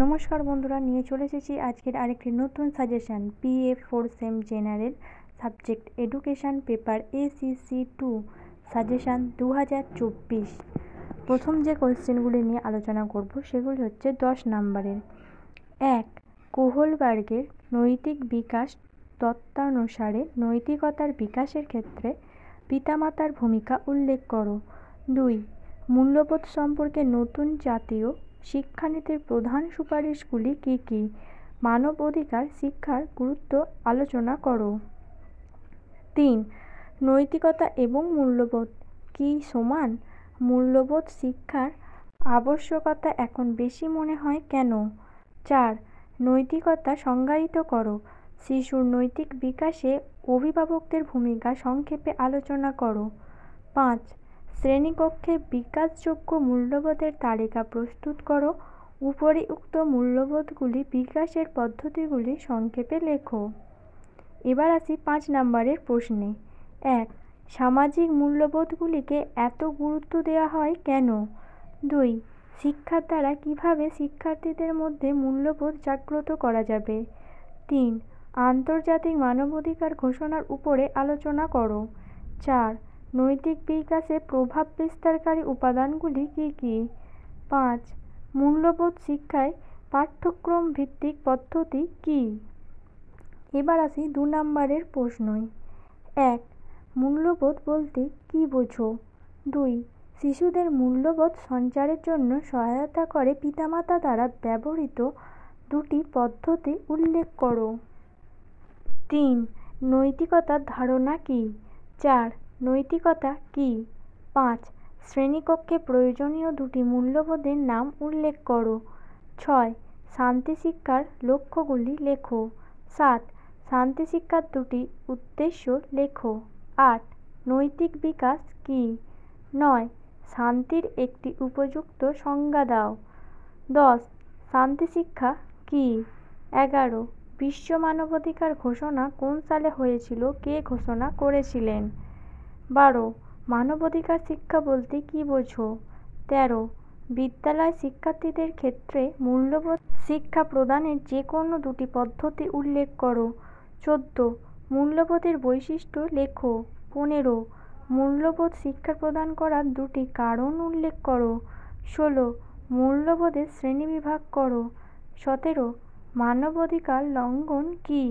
নমস্কার বন্ধুরা, নিয়ে চলে এসেছি আজকের আরেকটি নতুন suggestion. PF 4 same general subject education paper ACC 2 suggestion 2024। প্রথম যে কোয়েশ্চেনগুলি নিয়ে আলোচনা করব সেগুলি হচ্ছে 10 নম্বরের। 1. কোহলবার্গের নৈতিক বিকাশ তত্ত্বানুসারে নৈতিকতার বিকাশের ক্ষেত্রে পিতামাতার ভূমিকা উল্লেখ করো। 2. মূল্যবোধ সম্পর্কে নতুন জাতীয় শিক্ষানীতির প্রধান সুপারিশগুলি কী কী? মানব অধিকার শিক্ষার গুরুত্ব আলোচনা করো। 3. নৈতিকতা এবং মূল্যবোধ কি সমান? মূল্যবোধ শিক্ষার আবশ্যকতা এখন বেশি মনে হয় কেন? 4. নৈতিকতা সংজ্ঞায়িত করো। শিশুর নৈতিক বিকাশে অভিভাবকদের ভূমিকা সংক্ষেপে আলোচনা করো। 5. শ্রেণীকক্ষে বিকাশযোগ্য মূল্যবোধের তালিকা প্রস্তুত করো। উপরিউক্ত মূল্যবোধগুলি বিকাশের পদ্ধতিগুলি সংক্ষেপে লেখো। এবার আসি 5 নম্বরের প্রশ্নে। 1. সামাজিক মূল্যবোধগুলিকে এত গুরুত্ব দেওয়া হয় কেন? 2. শিক্ষার দ্বারা কিভাবে শিক্ষার্থীদের মধ্যে মূল্যবোধ জাগ্রত করা যাবে? 3. আন্তর্জাতিক মানবাধিকার ঘোষণার উপরে আলোচনা করো। 4. নৈতিক বিকাশে প্রভাব বিস্তারকারী উপাদানগুলি কী কী? 5. মূল্যবোধ শিক্ষায় পাঠ্যক্রম ভিত্তিক পদ্ধতি কী? এবার আসি 2 নম্বরের প্রশ্নই। 1. মূল্যবোধ বলতে কী বোঝো? 2. শিশুদের মূল্যবোধ সঞ্চারের জন্য সহায়তা করে পিতামাতা দ্বারা ব্যবহৃত দুটি পদ্ধতি উল্লেখ করো। 3. নৈতিকতার ধারণা কী? 4. নৈতিকতা কী? 5. শ্রেণীকক্ষে প্রয়োজনীয় দুটি মূল্যবোধের নাম উল্লেখ করো। 6. শান্তি শিক্ষার লক্ষ্যগুলি লেখো। 7. শান্তি শিক্ষার দুটি উদ্দেশ্য লেখো। 8. নৈতিক বিকাশ কী? 9. শান্তির একটি উপযুক্ত সংজ্ঞা দাও। 10. শান্তি শিক্ষা কী? 11. বিশ্ব মানবাধিকার ঘোষণা কোন সালে হয়েছিল? কে ঘোষণা করেছিলেন? 12. মানবাধিকার শিক্ষা বলতে কী বোঝো? 13. বিদ্যালয় শিক্ষার্থীদের ক্ষেত্রে মূল্যবোধ শিক্ষা প্রদানের যে কোনো দুটি পদ্ধতি উল্লেখ করো। 14. মূল্যবোধের বৈশিষ্ট্য লেখো। 15. মূল্যবোধ শিক্ষা প্রদান করার দুটি কারণ উল্লেখ করো। 16. মূল্যবোধের শ্রেণীবিভাগ করো। 17. মানবাধিকার লঙ্ঘন কী?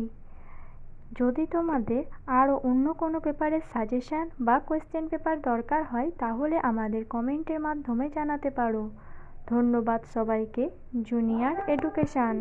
যদি তোমাদের আরও অন্য কোনো পেপারের সাজেশান বা কোয়েশ্চেন পেপার দরকার হয় তাহলে আমাদের কমেন্টের মাধ্যমে জানাতে পারো। ধন্যবাদ সবাইকে। Junior education.